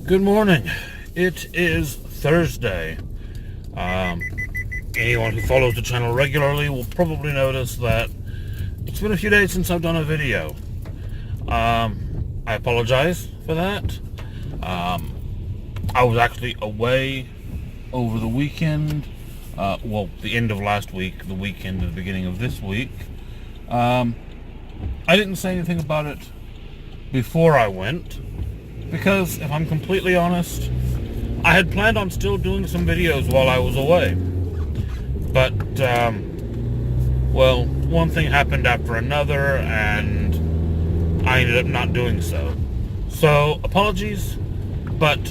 Good morning. It is Thursday. Anyone who follows the channel regularly will probably notice that it's been a few days since I've done a video. I apologize for that. I was actually away over the weekend. The end of last week, the weekend and the beginning of this week. I didn't say anything about it before I went, because if I'm completely honest, I had planned on still doing some videos while I was away. But, one thing happened after another, and I ended up not doing so. So, apologies, but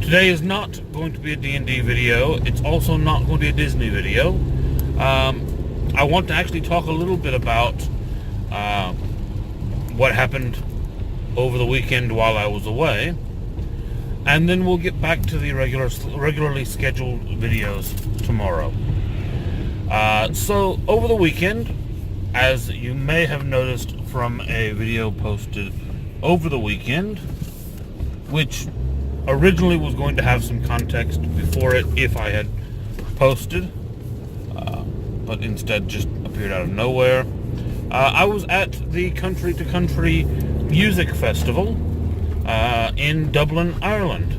today is not going to be a D&D video. It's also not going to be a Disney video. I want to actually talk a little bit about what happened over the weekend while I was away, and then we'll get back to the regularly scheduled videos tomorrow. So over the weekend, as you may have noticed from a video posted over the weekend, which originally was going to have some context before it if I had posted, but instead just appeared out of nowhere. I was at the Country to Country Music Festival in Dublin, Ireland.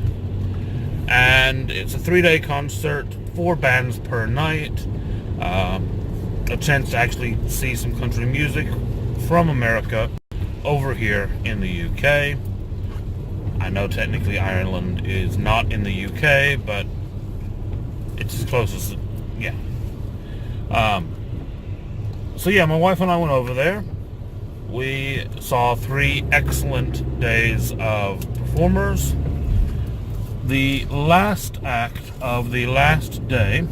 And it's a 3-day concert, 4 bands per night, a chance to actually see some country music from America over here in the UK. I know technically Ireland is not in the UK, but it's as close as, yeah. My wife and I went over there. We saw 3 excellent days of performers. The last act of the last day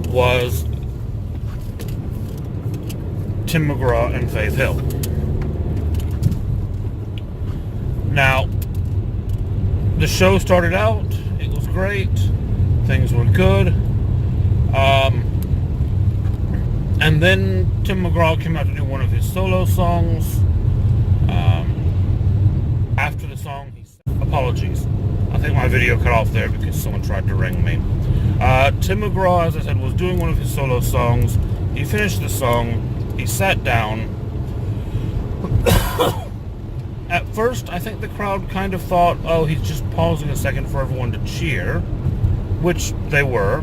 was Tim McGraw and Faith Hill. Now, the show started out, it was great, things were good, and then Tim McGraw came out to do one of his solo songs. After the song, apologies, I think my video cut off there because someone tried to ring me. Tim McGraw, as I said, was doing one of his solo songs. He finished the song, he sat down. At first, I think the crowd kind of thought, oh, he's just pausing a second for everyone to cheer, which they were.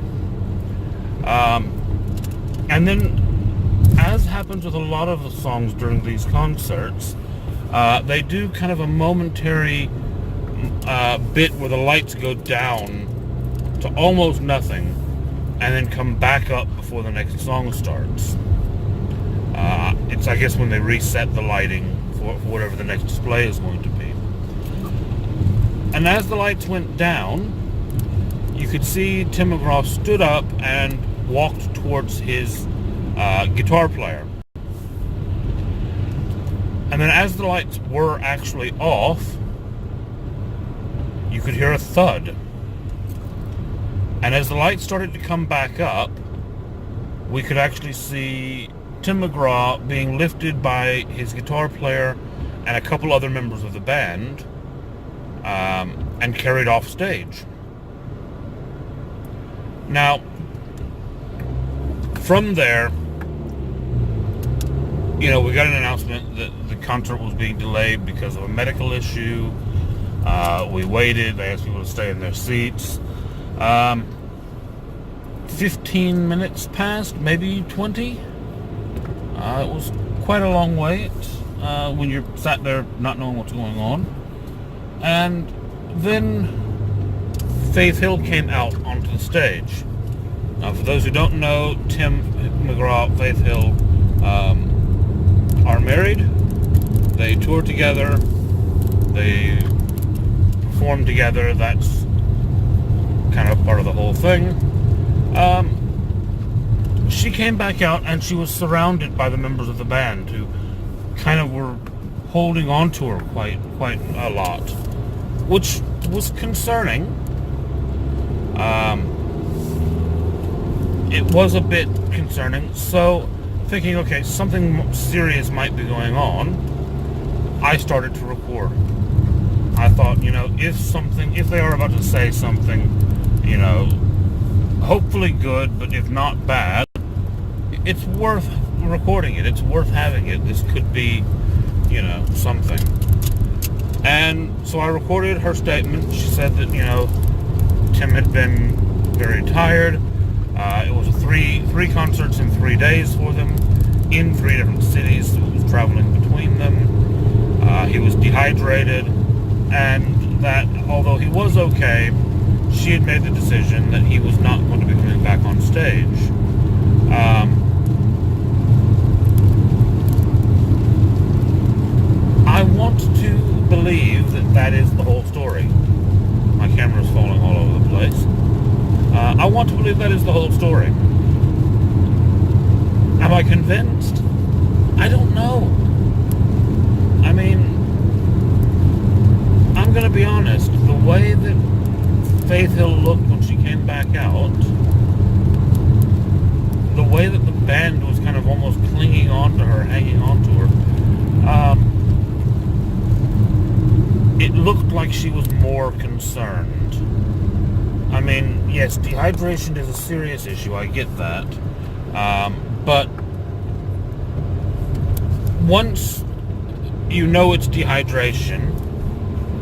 And then, as happens with a lot of the songs during these concerts, they do kind of a momentary bit where the lights go down to almost nothing and then come back up before the next song starts. It's, I guess, when they reset the lighting for whatever the next display is going to be. And as the lights went down, you could see Tim McGraw stood up and walked towards his guitar player. And then as the lights were actually off, you could hear a thud. And as the lights started to come back up, we could actually see Tim McGraw being lifted by his guitar player and a couple other members of the band, and carried off stage. Now, from there, we got an announcement that the concert was being delayed because of a medical issue. We waited. They asked people to stay in their seats. 15 minutes passed, maybe 20. It was quite a long wait when you're sat there not knowing what's going on. And then Faith Hill came out onto the stage. Now, for those who don't know, Tim McGraw, Faith Hill are married. They tour together. They perform together. That's kind of part of the whole thing. She came back out and she was surrounded by the members of the band who kind of were holding on to her quite a lot, which was concerning. It was a bit concerning, so thinking, okay, something serious might be going on, I started to record. I thought, if they are about to say something, hopefully good, but if not bad, it's worth recording it. It's worth having it. This could be, something. And so I recorded her statement. She said that, Tim had been very tired. It was three concerts in 3 days for them, in 3 different cities. So it was traveling between them. He was dehydrated, and that although he was okay, she had made the decision that he was not going to be coming back on stage. I want to believe that that is the whole story. My camera's falling all over the place. I want to believe that is the whole story. Am I convinced? I don't know. I mean, I'm going to be honest. The way that Faith Hill looked when she came back out, the way that the band was kind of almost clinging on to her, hanging on to her, it looked like she was more concerned. I mean, yes, dehydration is a serious issue, I get that. But once you know it's dehydration,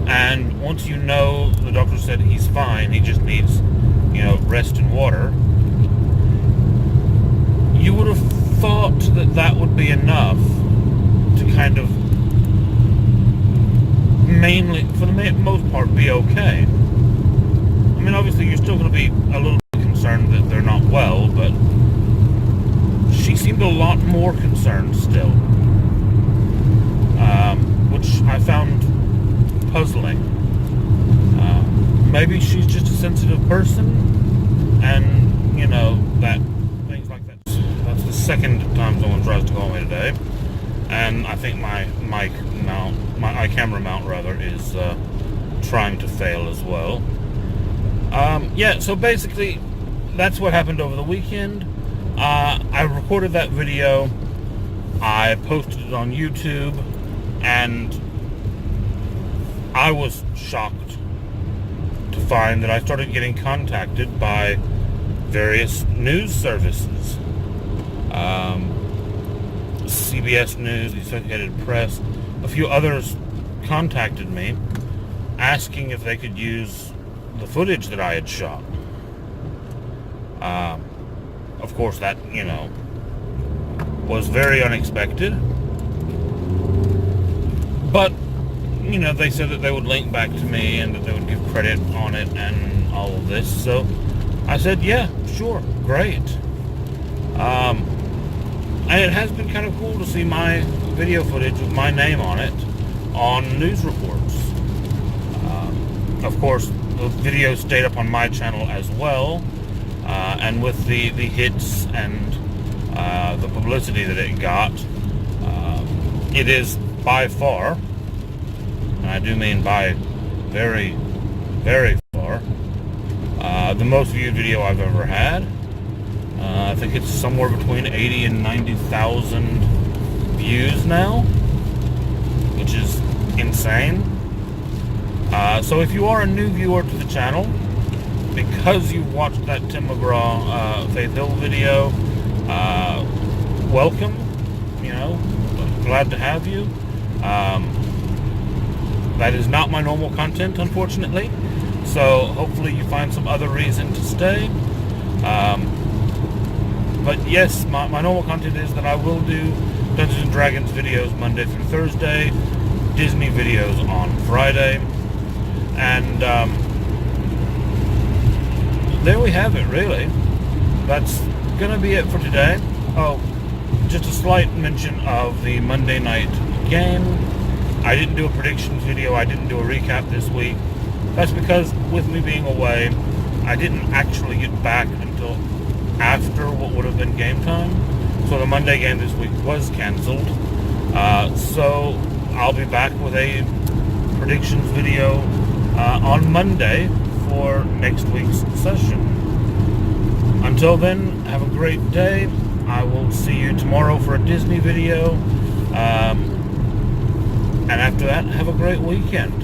and once you know the doctor said he's fine, he just needs, rest and water, you would have thought that that would be enough to kind of mainly, for the most part, be okay. I mean, obviously you're still going to be a little bit concerned that they're not well, but she seemed a lot more concerned still, which I found puzzling. Maybe she's just a sensitive person, and, that things like that. That's the second time someone tries to call me today, and I think my camera mount rather, is trying to fail as well. So basically, that's what happened over the weekend. I recorded that video, I posted it on YouTube, and I was shocked to find that I started getting contacted by various news services. CBS News, the Associated Press, a few others contacted me asking if they could use the footage that I had shot. Of course, that, was very unexpected. But, they said that they would link back to me and that they would give credit on it and all of this. So I said, yeah, sure, great. And it has been kind of cool to see my video footage with my name on it on news reports. Of course, the video stayed up on my channel as well, and with the hits and the publicity that it got, it is by far, and I do mean by very, very far, the most viewed video I've ever had. I think it's somewhere between 80 and 90,000 views now, which is insane. So if you are a new viewer to the channel, because you watched that Tim McGraw Faith Hill video, welcome. Glad to have you. That is not my normal content, unfortunately. So hopefully you find some other reason to stay. But yes, my normal content is that I will do Dungeons & Dragons videos Monday through Thursday, Disney videos on Friday, and there we have it, really. That's going to be it for today. Oh, just a slight mention of the Monday night game. I didn't do a predictions video, I didn't do a recap this week. That's because with me being away, I didn't actually get back until after what would have been game time. So the Monday game this week was cancelled. So I'll be back with a predictions video on Monday for next week's session. Until then, have a great day. I will see you tomorrow for a Disney video. And after that, have a great weekend.